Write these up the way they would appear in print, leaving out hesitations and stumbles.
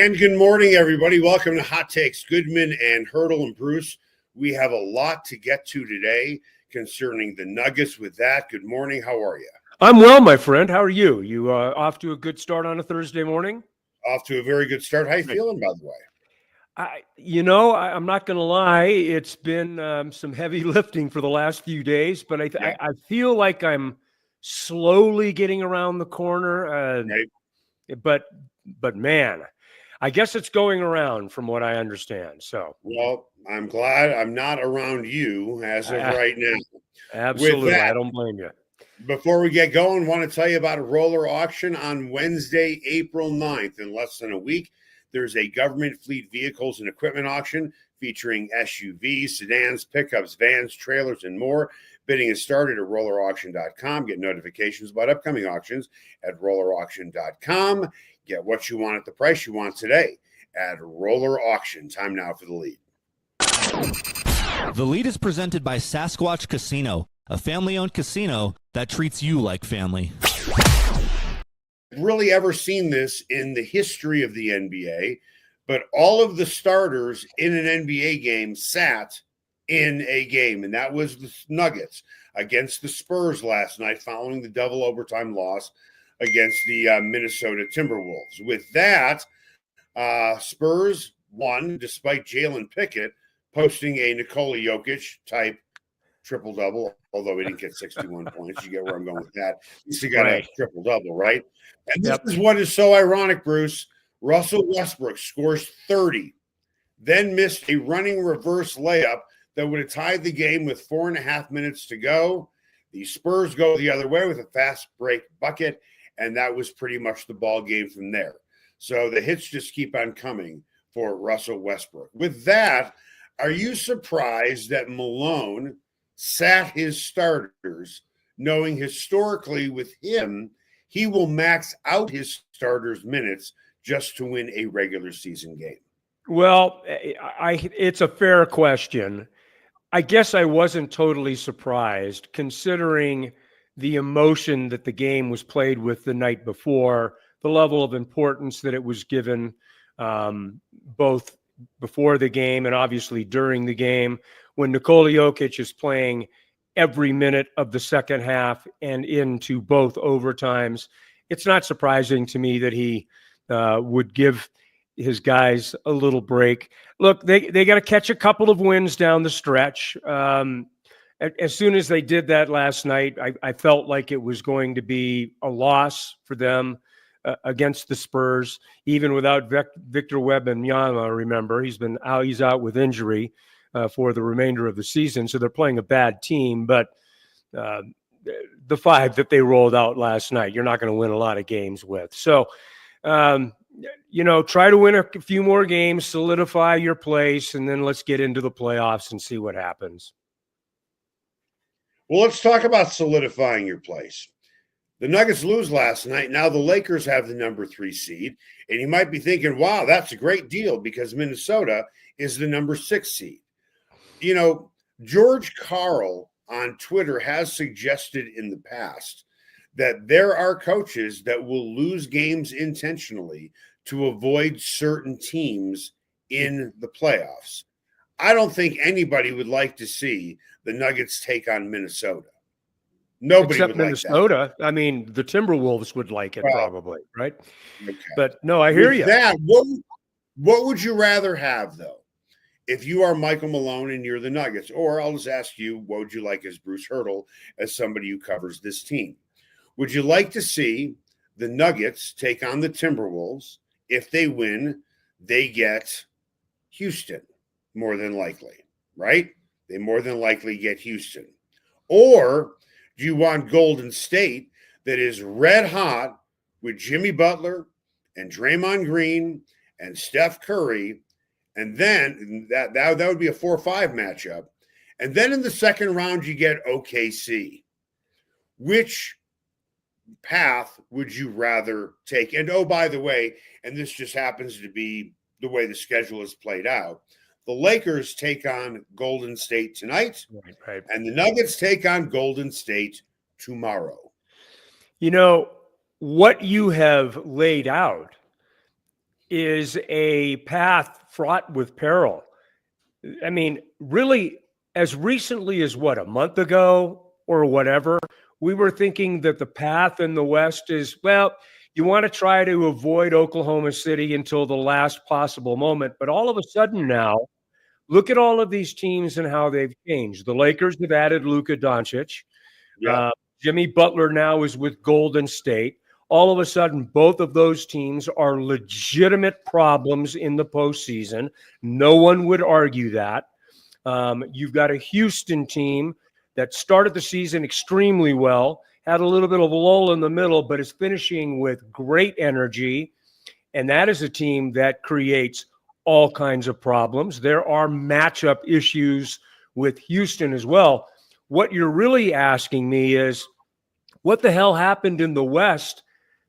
And good morning, everybody. Welcome to Hot Takes. Goodman and Haertl and Bruce. We have a lot to get to today concerning the Nuggets. With that, good morning. How are you? I'm well, my friend. How are you? You off to a good start on a Thursday morning? Off to a very good start. How you feeling, by the way? I'm not going to lie. It's been some heavy lifting for the last few days, but I feel like I'm slowly getting around the corner. Right. But man, I guess it's going around from what I understand. So, well, I'm glad I'm not around you as of right now. Absolutely. With that, I don't blame you. Before we get going, I want to tell you about a roller auction on Wednesday, April 9th. In less than a week, there's a government fleet vehicles and equipment auction featuring SUVs, sedans, pickups, vans, trailers, and more. Bidding is started at rollerauction.com. Get notifications about upcoming auctions at rollerauction.com. Get what you want at the price you want today at Roller Auction. Time now for the lead. The lead is presented by Sasquatch Casino, a family-owned casino that treats you like family. Really ever seen this in the history of the NBA, but all of the starters in an NBA game sat in a game, and that was the Nuggets against the Spurs last night following the double overtime loss against the Minnesota Timberwolves. With that, Spurs won despite Jalen Pickett posting a Nikola Jokic type triple-double, although he didn't get 61 points. You get where I'm going with that. He's got a triple-double, right? And this is what is so ironic, Bruce. Russell Westbrook scores 30, then missed a running reverse layup that would have tied the game with 4.5 minutes to go. The Spurs go the other way with a fast break bucket, and that was pretty much the ball game from there. So the hits just keep on coming for Russell Westbrook. With that, are you surprised that Malone sat his starters, knowing historically with him, he will max out his starters' minutes just to win a regular season game? Well, it's a fair question. I guess I wasn't totally surprised considering the emotion that the game was played with the night before, the level of importance that it was given both before the game and obviously during the game. When Nikola Jokic is playing every minute of the second half and into both overtimes, it's not surprising to me that he would give his guys a little break. Look, they got to catch a couple of wins down the stretch. As soon as they did that last night, I felt like it was going to be a loss for them against the Spurs, even without Victor Wembanyama. Remember, he's out with injury for the remainder of the season, so they're playing a bad team. But the five that they rolled out last night, you're not going to win a lot of games with. So, try to win a few more games, solidify your place, and then let's get into the playoffs and see what happens. Well, let's talk about solidifying your place. The Nuggets lose last night. Now the Lakers have the number 3 seed. And you might be thinking, wow, that's a great deal because Minnesota is the number 6 seed. You know, George Karl on Twitter has suggested in the past that there are coaches that will lose games intentionally to avoid certain teams in the playoffs. I don't think anybody would like to see the Nuggets take on Minnesota. Nobody except would Minnesota. Like that. I mean, the Timberwolves would like it probably, right? Okay. But no, I hear With you. That, what would you rather have, though? If you are Michael Malone and you're the Nuggets, or I'll just ask you, what would you like as Bruce Haertl, as somebody who covers this team? Would you like to see the Nuggets take on the Timberwolves? If they win, they get Houston, more than likely, right? They more than likely get Houston. Or do you want Golden State that is red hot with Jimmy Butler and Draymond Green and Steph Curry? And then that would be a 4-5 matchup. And then in the second round, you get OKC. Which path would you rather take? And oh, by the way, and this just happens to be the way the schedule is played out, the Lakers take on Golden State tonight, right. And the Nuggets take on Golden State tomorrow. You know, what you have laid out is a path fraught with peril. I mean, really, as recently as a month ago or whatever, we were thinking that the path in the West is, well, you want to try to avoid Oklahoma City until the last possible moment. But all of a sudden now, look at all of these teams and how they've changed. The Lakers have added Luka Doncic. Yeah. Jimmy Butler now is with Golden State. All of a sudden, both of those teams are legitimate problems in the postseason. No one would argue that. You've got a Houston team that started the season extremely well, had a little bit of a lull in the middle, but is finishing with great energy. And that is a team that creates all kinds of problems. There are matchup issues with Houston as well. What you're really asking me is, what the hell happened in the West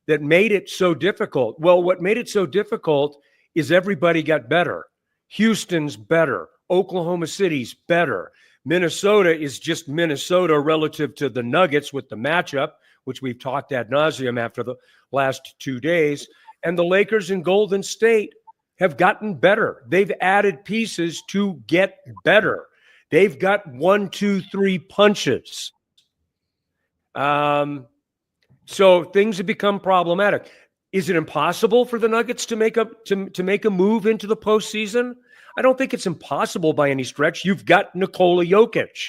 that made it so difficult? Well, what made it so difficult is everybody got better. Houston's better. Oklahoma City's better. Minnesota is just Minnesota relative to the Nuggets with the matchup, which we've talked ad nauseum after the last 2 days. And the Lakers and Golden State have gotten better. They've added pieces to get better. They've got 1, 2, 3 punches. So things have become problematic. Is it impossible for the Nuggets to make a move into the postseason? I don't think it's impossible by any stretch. You've got Nikola Jokic,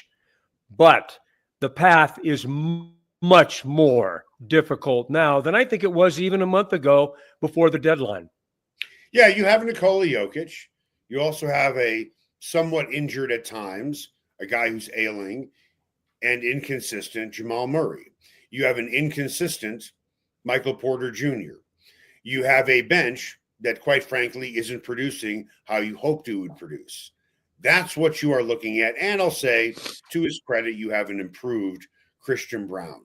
but the path is much more difficult now than I think it was even a month ago before the deadline. Yeah, you have Nikola Jokic. You also have a somewhat injured at times, a guy who's ailing and inconsistent Jamal Murray. You have an inconsistent Michael Porter Jr. You have a bench that, quite frankly, isn't producing how you hoped it would produce. That's what you are looking at. And I'll say, to his credit, you have an improved Christian Brown.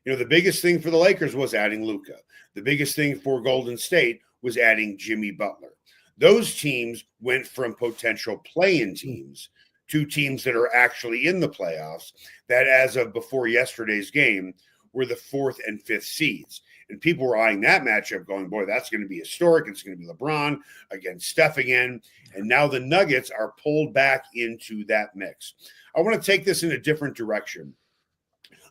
You know, the biggest thing for the Lakers was adding Luka. The biggest thing for Golden State was adding Jimmy Butler. Those teams went from potential play-in teams to teams that are actually in the playoffs that, as of before yesterday's game, were the 4th and 5th seeds. And people were eyeing that matchup going, boy, that's going to be historic. It's going to be LeBron against Steph again. And now the Nuggets are pulled back into that mix. I want to take this in a different direction.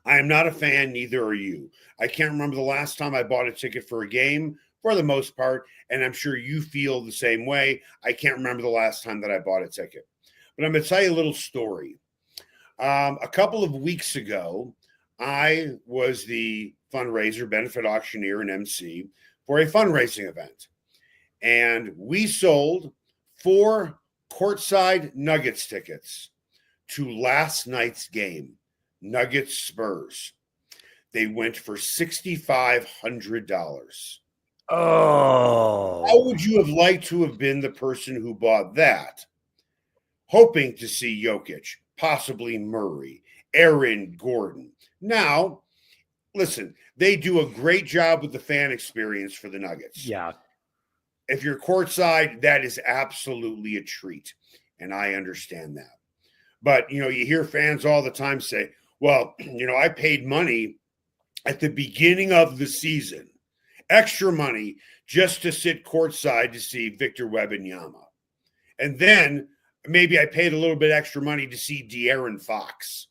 I am not a fan, neither are you. I can't remember the last time I bought a ticket for a game, for the most part, and I'm sure you feel the same way. I can't remember the last time that I bought a ticket. But I'm going to tell you a little story. A couple of weeks ago, I was the fundraiser, benefit auctioneer, and MC for a fundraising event. And we sold 4 courtside Nuggets tickets to last night's game, Nuggets Spurs. They went for $6,500. Oh. How would you have liked to have been the person who bought that, hoping to see Jokic, possibly Murray, Aaron Gordon? Now, listen, they do a great job with the fan experience for the Nuggets. Yeah. If you're courtside, that is absolutely a treat, and I understand that. But, you know, you hear fans all the time say, well, you know, I paid money at the beginning of the season, extra money, just to sit courtside to see Victor Wembanyama. And then maybe I paid a little bit extra money to see De'Aaron Fox,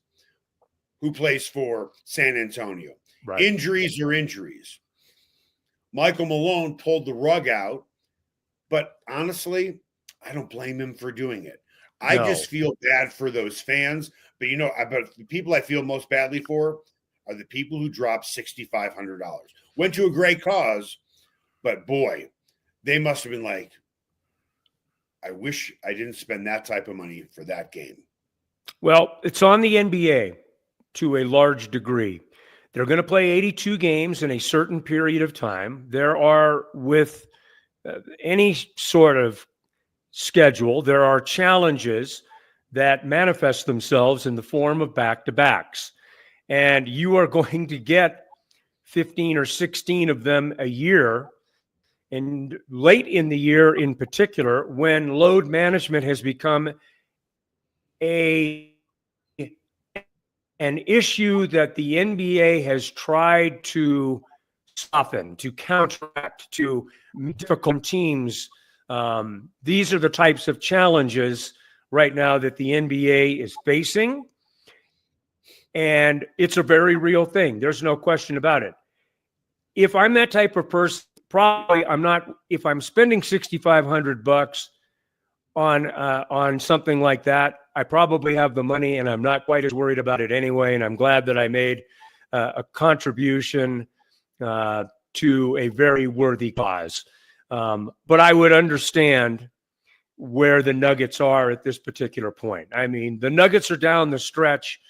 who plays for San Antonio. Right. Injuries are injuries. Michael Malone pulled the rug out, but honestly, I don't blame him for doing it. I just feel bad for those fans. But, you know, but the people I feel most badly for are the people who dropped $6,500. Went to a great cause, but boy, they must have been like, I wish I didn't spend that type of money for that game. Well, it's on the NBA to a large degree. They're going to play 82 games in a certain period of time. There are, with any sort of schedule, there are challenges that manifest themselves in the form of back-to-backs. And you are going to get 15 or 16 of them a year. And late in the year in particular, when load management has become an issue that the NBA has tried to soften, to counteract, to difficult teams. These are the types of challenges right now that the NBA is facing. And it's a very real thing. There's no question about it. If I'm that type of person, probably I'm not. If I'm spending $6,500 on something like that, I probably have the money, and I'm not quite as worried about it anyway. And I'm glad that I made a contribution to a very worthy cause. But I would understand where the Nuggets are at this particular point. I mean, the Nuggets are down the stretch.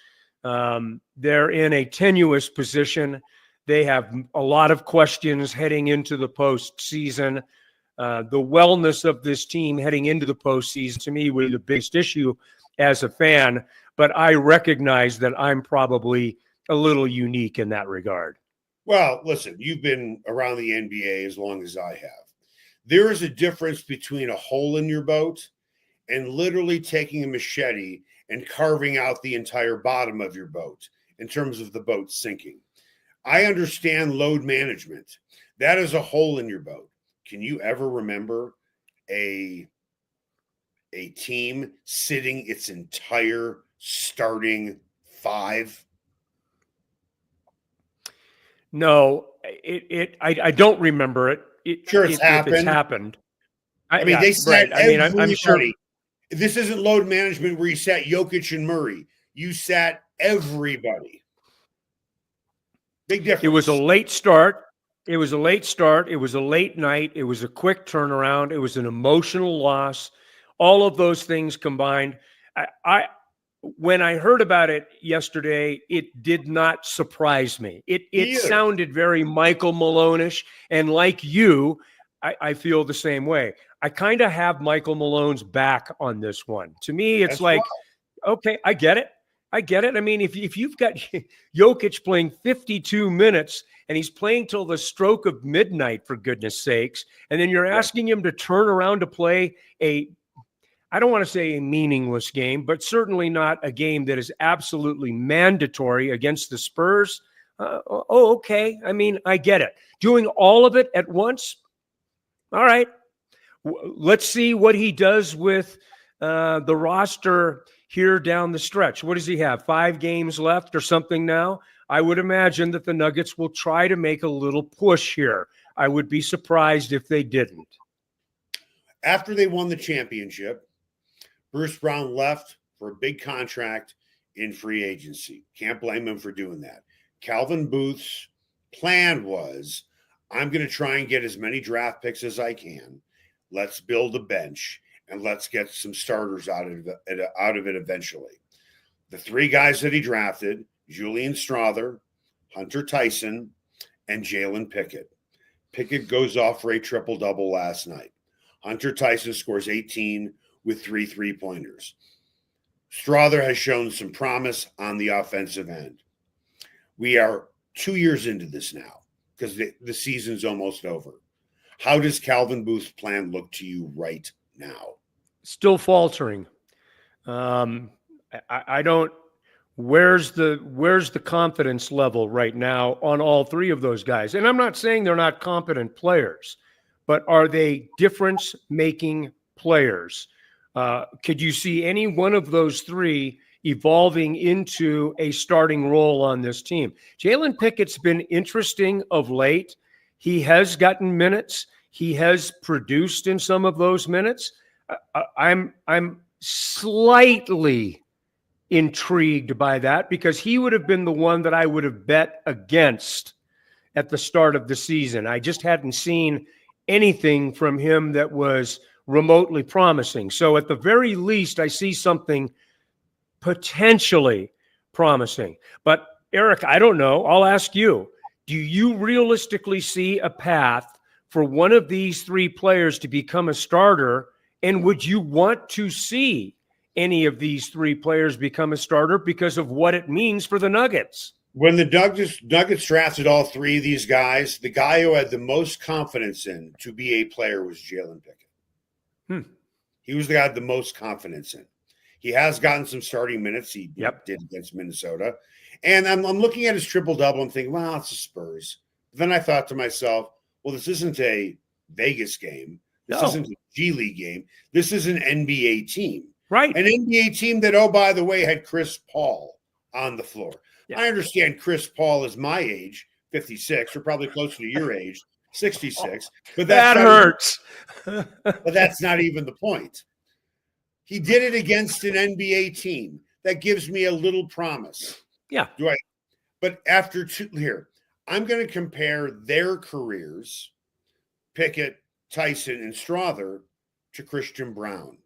They're in a tenuous position. They have a lot of questions heading into the postseason. The wellness of this team heading into the postseason, to me, was the biggest issue as a fan. But I recognize that I'm probably a little unique in that regard. Well, listen, you've been around the NBA as long as I have. There is a difference between a hole in your boat and literally taking a machete and carving out the entire bottom of your boat in terms of the boat sinking. I understand load management. That is a hole in your boat. Can you ever remember a team sitting its entire starting five? No, I don't remember it. Sure, it's happened. If it's happened. I mean, they sat right. I mean, I'm sure. This isn't load management where you sat Jokic and Murray. You sat everybody. Big difference. It was a late start. It was a late night. It was a quick turnaround. It was an emotional loss. All of those things combined. When I heard about it yesterday, it did not surprise me. It sounded very Michael Malone-ish. And like you, I feel the same way. I kind of have Michael Malone's back on this one. To me, it's okay, I get it. I mean, if you've got Jokic playing 52 minutes and he's playing till the stroke of midnight, for goodness sakes, and then you're asking him to turn around to play I don't want to say a meaningless game, but certainly not a game that is absolutely mandatory against the Spurs. Okay. I mean, I get it. Doing all of it at once. All right. Let's see what he does with the roster here down the stretch. What does he have? 5 games left or something now? I would imagine that the Nuggets will try to make a little push here. I would be surprised if they didn't. After they won the championship, Bruce Brown left for a big contract in free agency. Can't blame him for doing that. Calvin Booth's plan was, I'm going to try and get as many draft picks as I can. Let's build a bench, and let's get some starters out of it eventually. The 3 guys that he drafted, Julian Strawther, Hunter Tyson, and Jalen Pickett. Pickett goes off for a triple-double last night. Hunter Tyson scores 18 with 3 3-pointers. Strawther has shown some promise on the offensive end. We are 2 years into this now because the season's almost over. How does Calvin Booth's plan look to you right now? Still faltering. I don't. Where's the confidence level right now on all 3 of those guys? And I'm not saying they're not competent players, but are they difference-making players? Could you see any one of those 3 evolving into a starting role on this team? Jalen Pickett's been interesting of late. He has gotten minutes. He has produced in some of those minutes. I'm slightly intrigued by that because he would have been the one that I would have bet against at the start of the season. I just hadn't seen anything from him that was remotely promising. So at the very least, I see something potentially promising. But Eric, I don't know. I'll ask you. Do you realistically see a path for one of these 3 players to become a starter? And would you want to see any of these 3 players become a starter because of what it means for the Nuggets? When the Nuggets drafted all 3 of these guys, the guy who had the most confidence in to be a player was Jalen Pickett. He was the guy with the most confidence in. He has gotten some starting minutes. He did against Minnesota. And I'm looking at his triple-double and thinking, well, it's the Spurs. Then I thought to myself, well, this isn't a Vegas game. This isn't a G League game. This is an NBA team. Right. An NBA team that, oh, by the way, had Chris Paul on the floor. Yeah. I understand Chris Paul is my age, 56, or probably closer to your age, 66. But that hurts. But that's not even the point. He did it against an NBA team. That gives me a little promise. Yeah. But after here, I'm going to compare their careers, Pickett, Tyson, and Strawther, to Christian Braun.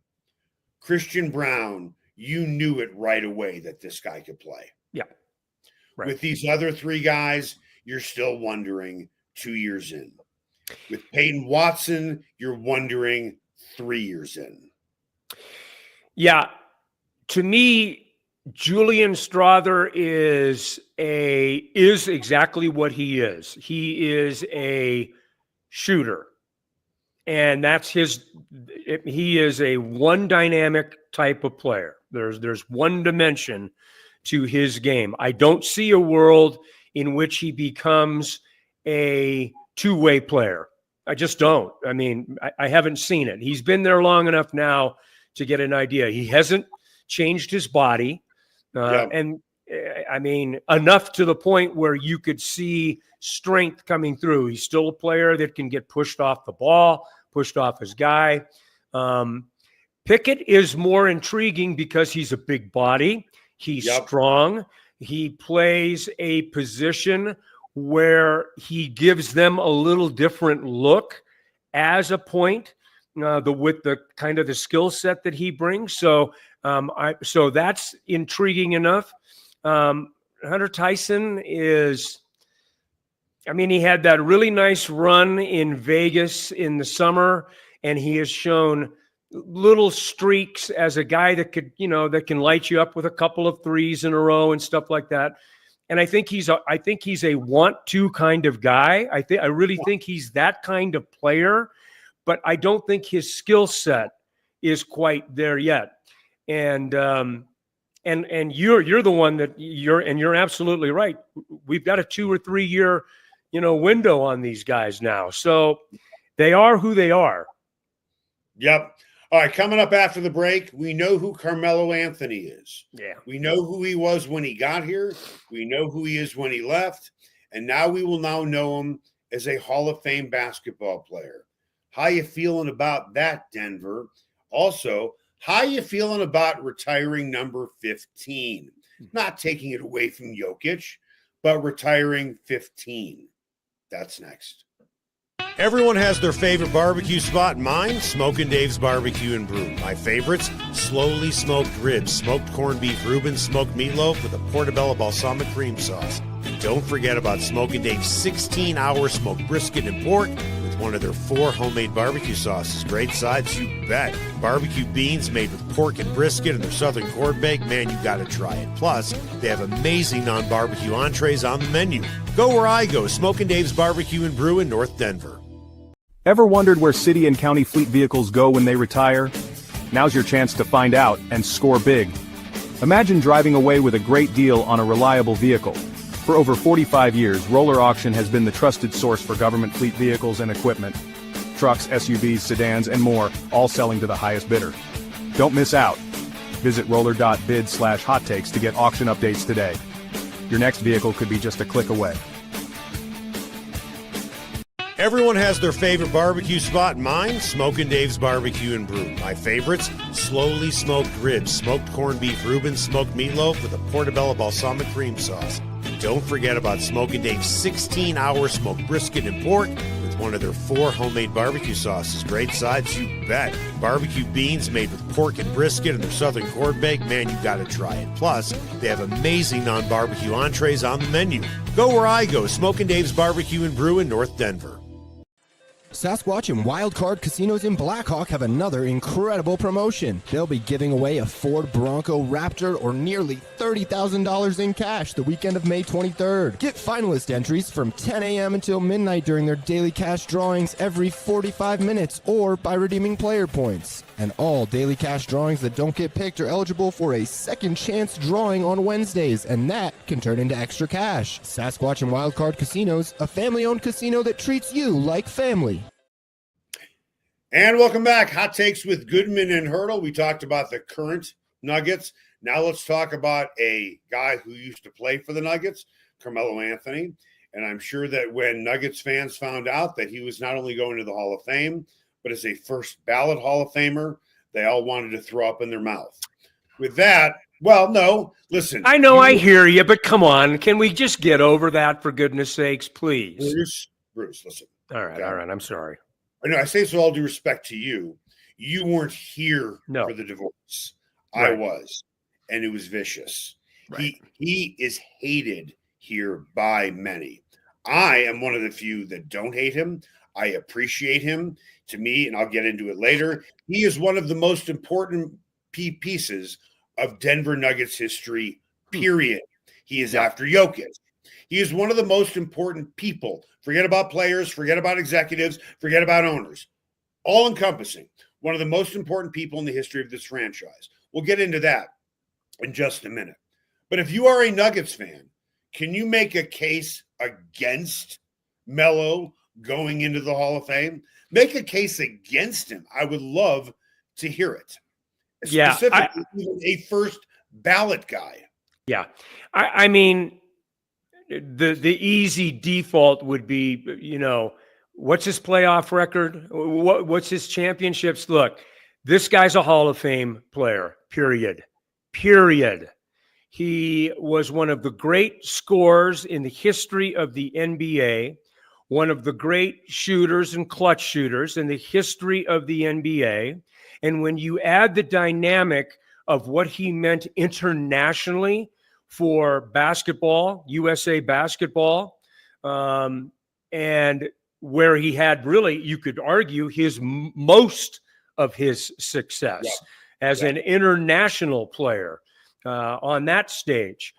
Christian Braun, you knew it right away that this guy could play. Yeah. Right. With these other three guys, you're still wondering 2 years in. With Peyton Watson, you're wondering 3 years in. Yeah. To me, Julian Strawther is exactly what he is. He is a shooter. And that's he is a one dynamic type of player. There's one dimension to his game. I don't see a world in which he becomes a two-way player. I just don't. I mean, I haven't seen it. He's been there long enough now to get an idea. He hasn't changed his body. And I mean, enough to the point where you could see strength coming through. He's still a player that can get pushed off the ball, pushed off his guy. Pickett is more intriguing because he's a big body. He's strong. He plays a position where he gives them a little different look as a point, with the kind of the skill set that he brings. So that's intriguing enough. Hunter Tyson is, I mean, he had that really nice run in Vegas in the summer, and he has shown little streaks as a guy that could, that can light you up with a couple of threes in a row and stuff like that. And I think he's a want to kind of guy. I really think he's that kind of player, but I don't think his skill set is quite there yet. And you're the one that you're absolutely right. We've got a 2 or 3 year, window on these guys now. So they are who they are. Yep. All right. Coming up after the break, we know who Carmelo Anthony is. Yeah. We know who he was when he got here. We know who he is when he left. And now we will now know him as a Hall of Fame basketball player. How you feeling about that, Denver? Also, how you feeling about retiring number 15? Not taking it away from Jokic, but retiring 15. That's next. Everyone has their favorite barbecue spot. Mine, Smokin' Dave's Barbecue and Brew. My favorites, slowly smoked ribs, smoked corned beef Reuben, smoked meatloaf with a portobello balsamic cream sauce. And don't forget about Smokin' Dave's 16-hour smoked brisket and pork with one of their 4 homemade barbecue sauces. Great sides, you bet. Barbecue beans made with pork and brisket and their southern corn bake. Man, you gotta try it. Plus, they have amazing non-barbecue entrees on the menu. Go where I go, Smokin' Dave's Barbecue and Brew in North Denver. Ever wondered where city and county fleet vehicles go when they retire? Now's your chance to find out and score big. Imagine driving away with a great deal on a reliable vehicle. For over 45 years, Roller Auction has been the trusted source for government fleet vehicles and equipment. Trucks, SUVs, sedans, and more, all selling to the highest bidder. Don't miss out. Visit roller.bid/hot takes to get auction updates today. Your next vehicle could be just a click away. Everyone has their favorite barbecue spot. Mine, Smokin' Dave's Barbecue and Brew. My favorites, slowly smoked ribs, smoked corned beef Reuben, smoked meatloaf with a portobello balsamic cream sauce. And don't forget about Smokin' Dave's 16-hour smoked brisket and pork with one of their 4 homemade barbecue sauces. Great sides, you bet. Barbecue beans made with pork and brisket and their southern corn bake. Man, you gotta try it. Plus, they have amazing non-barbecue entrees on the menu. Go where I go, Smokin' Dave's Barbecue and Brew in North Denver. Sasquatch and Wildcard Casinos in Blackhawk have another incredible promotion. They'll be giving away a Ford Bronco Raptor or nearly $30,000 in cash the weekend of May 23rd. Get finalist entries from 10 a.m. until midnight during their daily cash drawings every 45 minutes or by redeeming player points. And all daily cash drawings that don't get picked are eligible for a second chance drawing on Wednesdays, and that can turn into extra cash. Sasquatch and Wildcard Casinos, a family-owned casino that treats you like family. And welcome back. Hot Takes with Goodman and Haertl. We talked about the current Nuggets. Now let's talk about a guy who used to play for the Nuggets, Carmelo Anthony. And I'm sure that when Nuggets fans found out that he was not only going to the Hall of Fame, but as a first ballot Hall of Famer, they all wanted to throw up in their mouth. With that, well, no, listen. I know, I hear you, but come on. Can we just get over that, for goodness sakes, please? Bruce, listen. All right, I'm sorry. I know I say this with all due respect to you. You weren't here for the divorce. Right. I was, and it was vicious. Right. He is hated here by many. I am one of the few that don't hate him. I appreciate him. To me, and I'll get into it later, he is one of the most important pieces of Denver Nuggets history, period. He is after Jokic. He is one of the most important people. Forget about players, forget about executives, forget about owners. All encompassing. One of the most important people in the history of this franchise. We'll get into that in just a minute. But if you are a Nuggets fan, can you make a case against Melo going into the Hall of Fame? Make a case against him. I would love to hear it. Specifically, even a first ballot guy. Yeah. I mean, the easy default would be, what's his playoff record? What's his championships? Look, this guy's a Hall of Fame player, period. He was one of the great scorers in the history of the NBA, one of the great shooters and clutch shooters in the history of the NBA. And when you add the dynamic of what he meant internationally for basketball, USA basketball, and where he had really, you could argue, most of his success as an international player on that stage.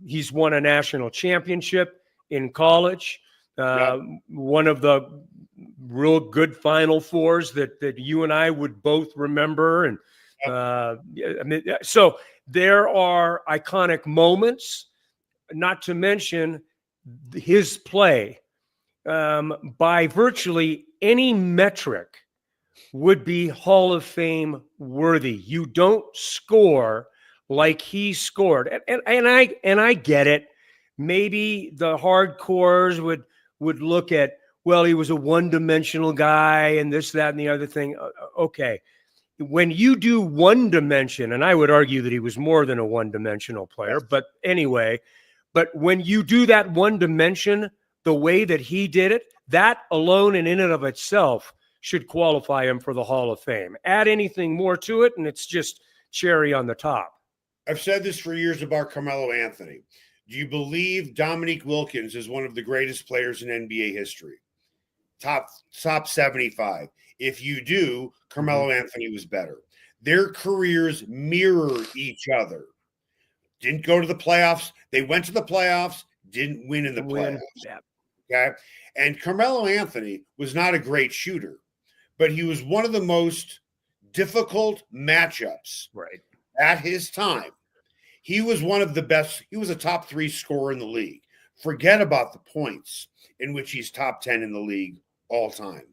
He's won a national championship in college, one of the real good Final Fours that you and I would both remember. And so there are iconic moments, not to mention his play by virtually any metric would be Hall of Fame worthy. You don't score like he scored. And I get it. Maybe the hardcores would look at, well, he was a one-dimensional guy and this, that, and the other thing. Okay. When you do one dimension, and I would argue that he was more than a one-dimensional player, but anyway, but when you do that one dimension the way that he did it, that alone and in and of itself should qualify him for the Hall of Fame. Add anything more to it, and it's just cherry on the top. I've said this for years about Carmelo Anthony. Do you believe Dominique Wilkins is one of the greatest players in NBA history? Top 75. If you do, Carmelo Anthony was better. Their careers mirror each other. Didn't go to the playoffs. They went to the playoffs, didn't win in the playoffs. Okay. And Carmelo Anthony was not a great shooter, but he was one of the most difficult matchups at his time. He was one of the best. He was a top 3 scorer in the league. Forget about the points in which he's top 10 in the league all time.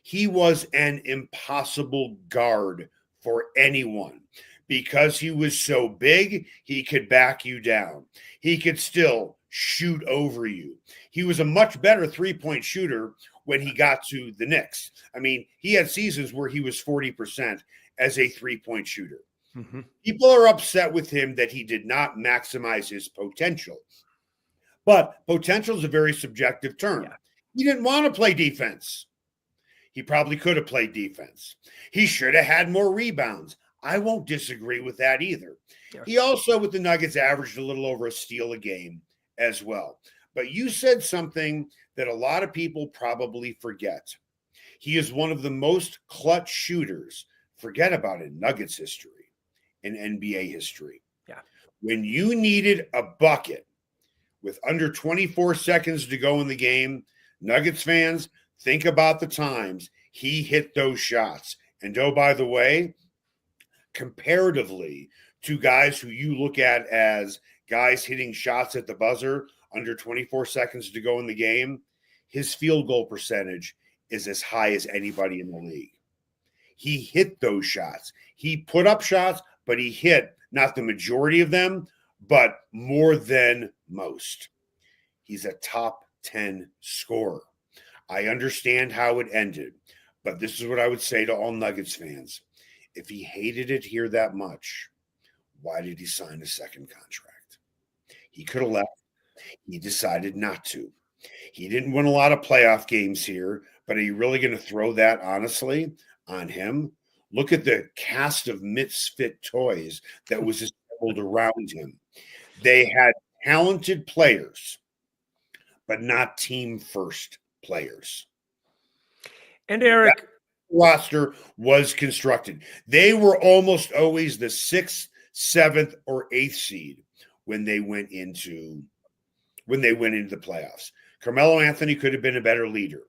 He was an impossible guard for anyone because he was so big, he could back you down. He could still shoot over you. He was a much better three-point shooter when he got to the Knicks. I mean, he had seasons where he was 40% as a three-point shooter. Mm-hmm. People are upset with him that he did not maximize his potential. But potential is a very subjective term. Yeah. He didn't want to play defense. He probably could have played defense. He should have had more rebounds. I won't disagree with that either. Yeah. He also, with the Nuggets, averaged a little over a steal a game as well. But you said something that a lot of people probably forget. He is one of the most clutch shooters. Forget about it. Nuggets history and NBA history. Yeah. When you needed a bucket with under 24 seconds to go in the game, Nuggets fans, think about the times he hit those shots. And oh, by the way, comparatively to guys who you look at as guys hitting shots at the buzzer under 24 seconds to go in the game, his field goal percentage is as high as anybody in the league. He hit those shots. He put up shots, but he hit not the majority of them, but more than most. He's a top 10 scorer. I understand how it ended, but this is what I would say to all Nuggets fans. If he hated it here that much, why did he sign a second contract? He could have left. He decided not to. He didn't win a lot of playoff games here, but are you really going to throw that, honestly, on him? Look at the cast of misfit toys that was assembled around him. They had talented players, but not team-first players. And Eric, that roster was constructed. They were almost always the 6th, 7th, or 8th seed when they went into the playoffs. Carmelo Anthony could have been a better leader.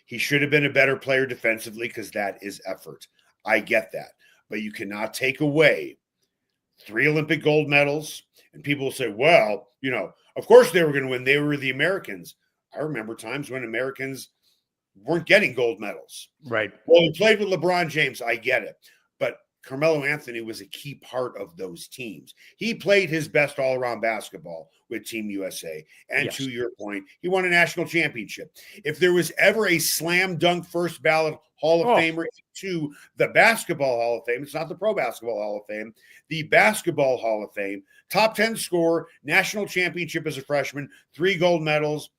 He should have been a better player defensively because that is effort. I get that. But you cannot take away 3 Olympic gold medals. And people will say, well, of course they were going to win. They were the Americans. I remember times when Americans weren't getting gold medals. Right. Well, he played with LeBron James. I get it. But Carmelo Anthony was a key part of those teams. He played his best all-around basketball with Team USA. And Yes. to your point, he won a national championship. If there was ever a slam dunk first ballot Hall of Famer to the Basketball Hall of Fame, it's not the Pro Basketball Hall of Fame, the Basketball Hall of Fame, top 10 scorer, national championship as a freshman, 3 gold medals.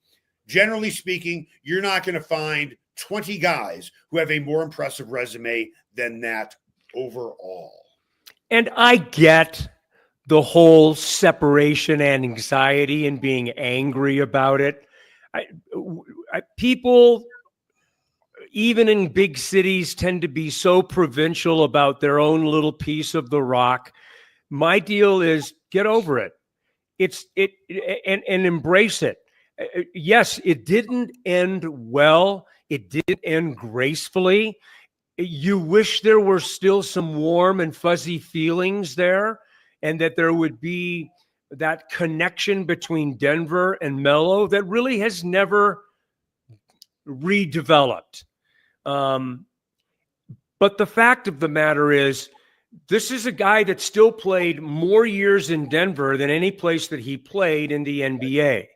Generally speaking, you're not going to find 20 guys who have a more impressive resume than that overall. And I get the whole separation and anxiety and being angry about it. People, even in big cities, tend to be so provincial about their own little piece of the rock. My deal is get over it. And embrace it. Yes, it didn't end well. It didn't end gracefully. You wish there were still some warm and fuzzy feelings there, and that there would be that connection between Denver and Melo that really has never redeveloped. But the fact of the matter is, this is a guy that still played more years in Denver than any place that he played in the NBA.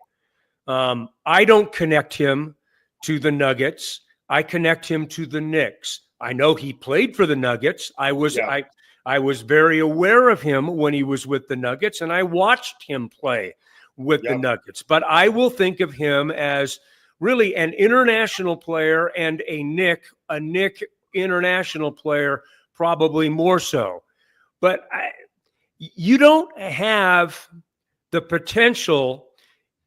I don't connect him to the Nuggets. I connect him to the Knicks. I know he played for the Nuggets. I was very aware of him when he was with the Nuggets, and I watched him play with the Nuggets. But I will think of him as really an international player and a Knick international player, probably more so. But you don't have the potential,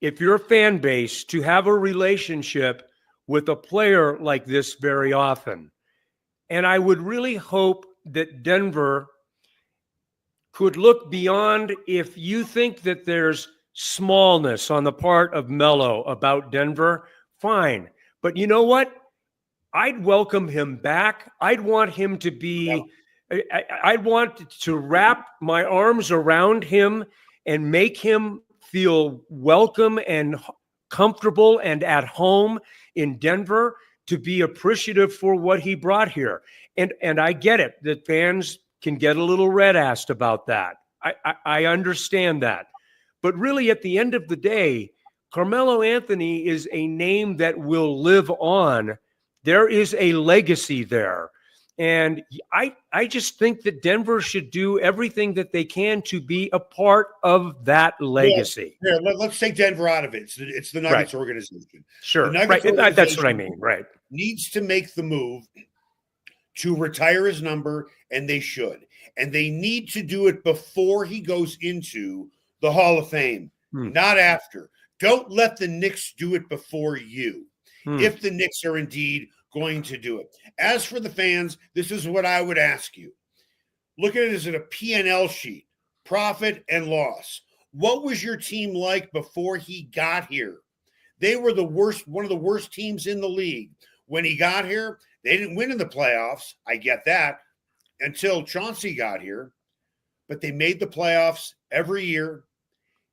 if you're a fan base, to have a relationship with a player like this very often. And I would really hope that Denver could look beyond, if you think that there's smallness on the part of Melo about Denver, fine. But you know what? I'd welcome him back. I'd want him to be, I'd want to wrap my arms around him and make him feel welcome and comfortable and at home in Denver, to be appreciative for what he brought here. And I get it that fans can get a little red-assed about that. I understand that. But really, at the end of the day, Carmelo Anthony is a name that will live on. There is a legacy there. And I just think that Denver should do everything that they can to be a part of that legacy. Yeah, let's take Denver out of it. It's the Nuggets organization. Sure. The Nuggets right. That's what I mean. Right. Needs to make the move to retire his number, and they should. And they need to do it before he goes into the Hall of Fame, not after. Don't let the Knicks do it before you. If the Knicks are indeed going to do it. As for the fans, this is what I would ask you. Look at it as a P&L sheet, profit and loss. What was your team like before he got here? They were the worst, one of the worst teams in the league. When he got here, they didn't win in the playoffs. I get that, until Chauncey got here. But they made the playoffs every year.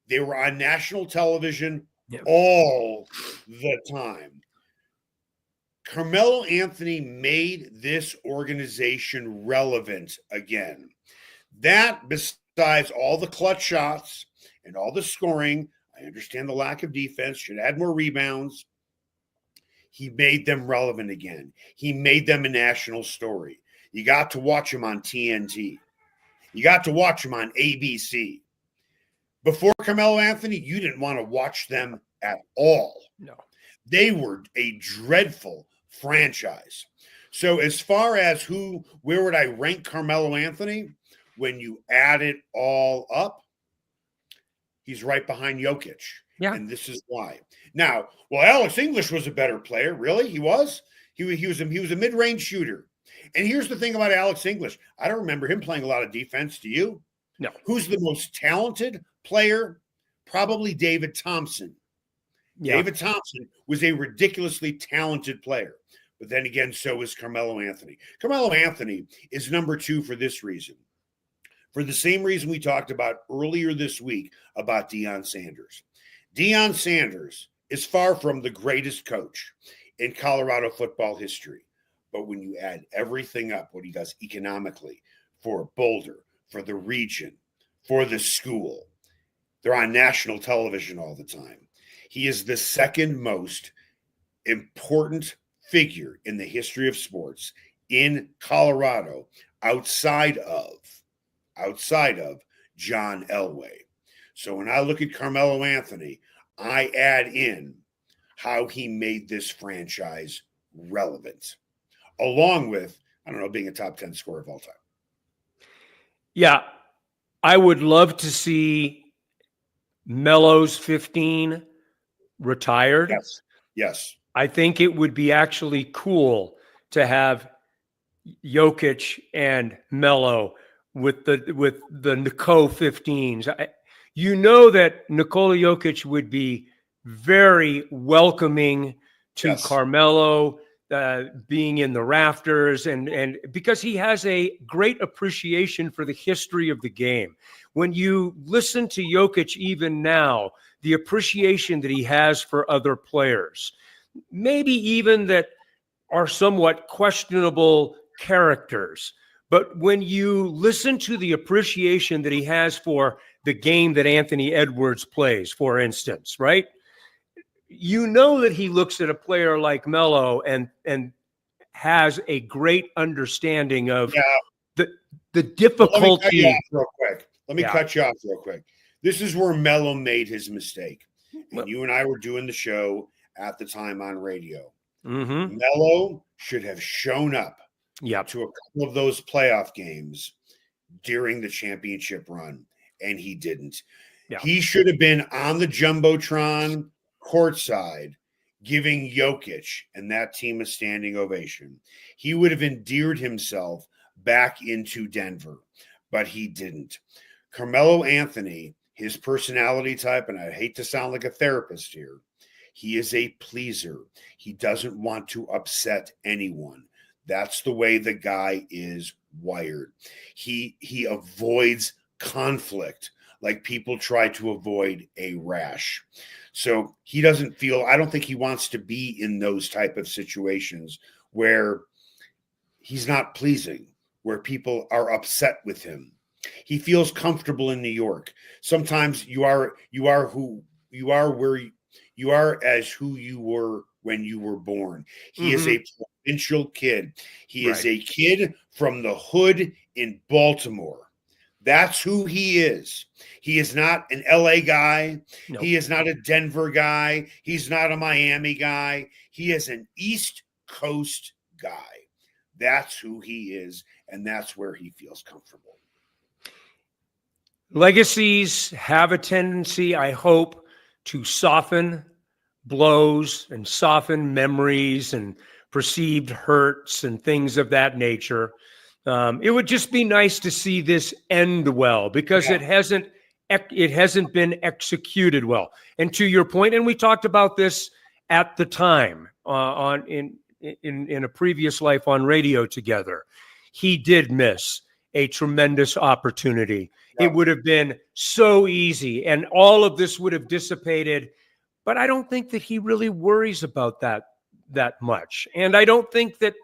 They were on national television all the time. Carmelo Anthony made this organization relevant again. That, besides all the clutch shots and all the scoring, I understand the lack of defense, should add more rebounds. He made them relevant again. He made them a national story. You got to watch him on TNT. You got to watch him on ABC. Before Carmelo Anthony, you didn't want to watch them at all. No. They were a dreadful franchise. So as far as where would I rank Carmelo Anthony? When you add it all up, he's right behind Jokic. Yeah. And this is why. Now, well, Alex English was a better player. Really? He was? He was a mid-range shooter. And here's the thing about Alex English. I don't remember him playing a lot of defense. Do you? No. Who's the most talented player? Probably David Thompson. Yeah. David Thompson was a ridiculously talented player. But then again, so is Carmelo Anthony. Carmelo Anthony is number 2 for this reason. For the same reason we talked about earlier this week about Deion Sanders. Deion Sanders is far from the greatest coach in Colorado football history. But when you add everything up, what he does economically for Boulder, for the region, for the school, they're on national television all the time. He is the second most important figure in the history of sports in Colorado outside of John Elway. So when I look at Carmelo Anthony, I add in how he made this franchise relevant, along with, I don't know, being a top 10 scorer of all time. Yeah, I would love to see Melo's 15 retired. Yes. I think it would be actually cool to have Jokic and Melo with the Nico 15s. You know that Nikola Jokic would be very welcoming to Carmelo being in the rafters, and because he has a great appreciation for the history of the game. When you listen to Jokic even now, the appreciation that he has for other players, maybe even that are somewhat questionable characters. But when you listen to the appreciation that he has for the game that Anthony Edwards plays, for instance, right? You know that he looks at a player like Melo and has a great understanding of the difficulty. Let me cut you off real quick. This is where Melo made his mistake. And you and I were doing the show at the time on radio. Mm-hmm. Melo should have shown up to a couple of those playoff games during the championship run, and he didn't. Yeah. He should have been on the Jumbotron courtside giving Jokic and that team a standing ovation. He would have endeared himself back into Denver, but he didn't. Carmelo Anthony, his personality type, and I hate to sound like a therapist here, he is a pleaser. He doesn't want to upset anyone. That's the way the guy is wired. He avoids conflict like people try to avoid a rash. So he doesn't feel, I don't think he wants to be in those type of situations where he's not pleasing, where people are upset with him. He feels comfortable in New York. Sometimes you are who you are, where you are as who you were when you were born. He is a provincial kid. He is a kid from the hood in Baltimore. That's who he is. He is not an LA guy. Nope. He is not a Denver guy. He's not a Miami guy. He is an East Coast guy. That's who he is, and that's where he feels comfortable. Legacies have a tendency, I hope, to soften blows and soften memories and perceived hurts and things of that nature. It would just be nice to see this end well, because it hasn't been executed well. And to your point, and we talked about this at the time in a previous life on radio together, he did miss a tremendous opportunity. Yeah. It would have been so easy, and all of this would have dissipated. But I don't think that he really worries about that much. And I don't think that,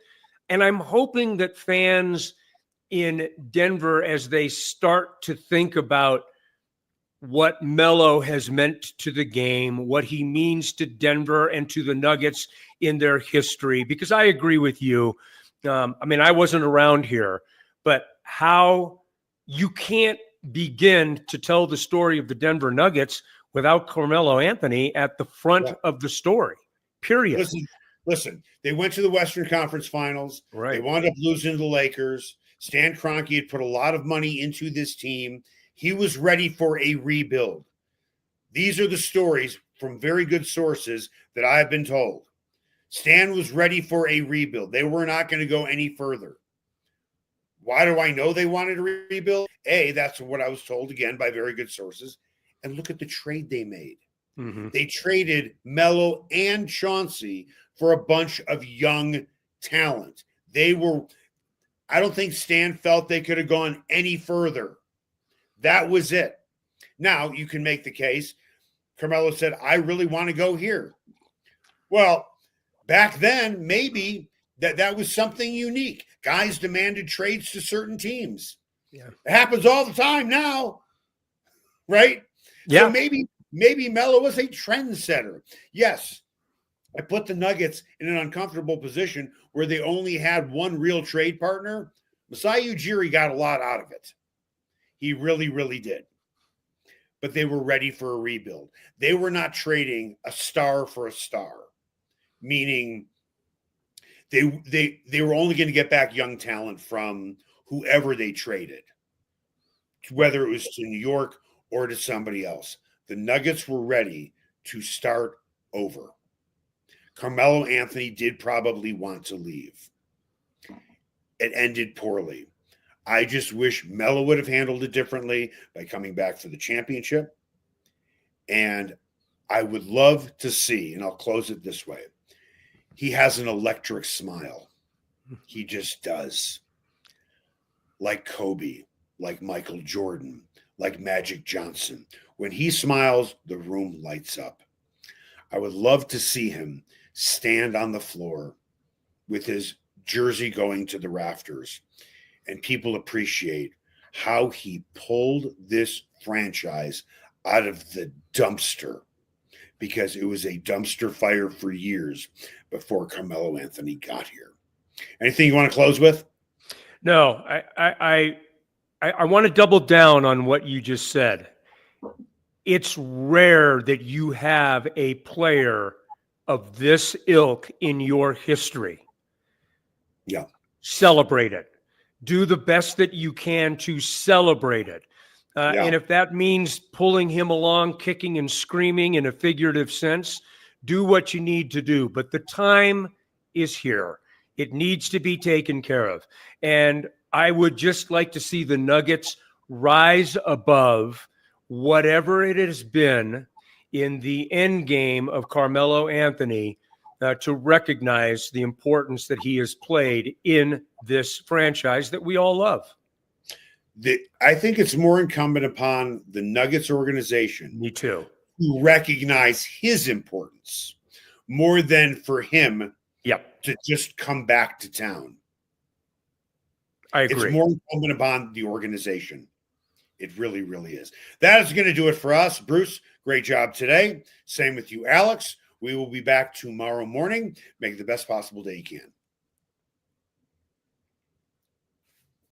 and I'm hoping that fans in Denver, as they start to think about what Melo has meant to the game, what he means to Denver and to the Nuggets in their history, because I agree with you. I wasn't around here, but how you can't begin to tell the story of the Denver Nuggets without Carmelo Anthony at the front of the story, period. Listen, they went to the Western Conference Finals. Right. They wound up losing to the Lakers. Stan Kroenke had put a lot of money into this team. He was ready for a rebuild. These are the stories from very good sources that I've been told. Stan was ready for a rebuild. They were not going to go any further. Why do I know they wanted to rebuild? That's what I was told, again, by very good sources. And look at the trade they made. Mm-hmm. They traded Melo and Chauncey for a bunch of young talent. I don't think Stan felt they could have gone any further. That was it. Now, you can make the case. Carmelo said, I really want to go here. Well, back then, maybe that was something unique. Guys demanded trades to certain teams. Yeah. It happens all the time now, right? Yeah. So maybe Melo was a trendsetter. Yes, I put the Nuggets in an uncomfortable position where they only had one real trade partner. Masai Ujiri got a lot out of it. He really, really did. But they were ready for a rebuild. They were not trading a star for a star, meaning they were only going to get back young talent from whoever they traded, whether it was to New York or to somebody else. The Nuggets were ready to start over. Carmelo Anthony did probably want to leave. It ended poorly. I just wish Melo would have handled it differently by coming back for the championship. And I would love to see, and I'll close it this way, he has an electric smile. He just does. Like Kobe, like Michael Jordan, like Magic Johnson. When he smiles, the room lights up. I would love to see him stand on the floor with his jersey going to the rafters, and people appreciate how he pulled this franchise out of the dumpster, because it was a dumpster fire for years before Carmelo Anthony got here. Anything you want to close with? No, I want to double down on what you just said. It's rare that you have a player of this ilk in your history. Yeah. Celebrate it. Do the best that you can to celebrate it. And if that means pulling him along, kicking and screaming in a figurative sense, do what you need to do. But the time is here. It needs to be taken care of. And I would just like to see the Nuggets rise above whatever it has been in the end game of Carmelo Anthony to recognize the importance that he has played in this franchise that we all love. I think it's more incumbent upon the Nuggets organization. Me too. To recognize his importance more than for him to just come back to town. I agree. It's more incumbent upon the organization. It really, really is. That is going to do it for us. Bruce, great job today. Same with you, Alex. We will be back tomorrow morning. Make the best possible day you can.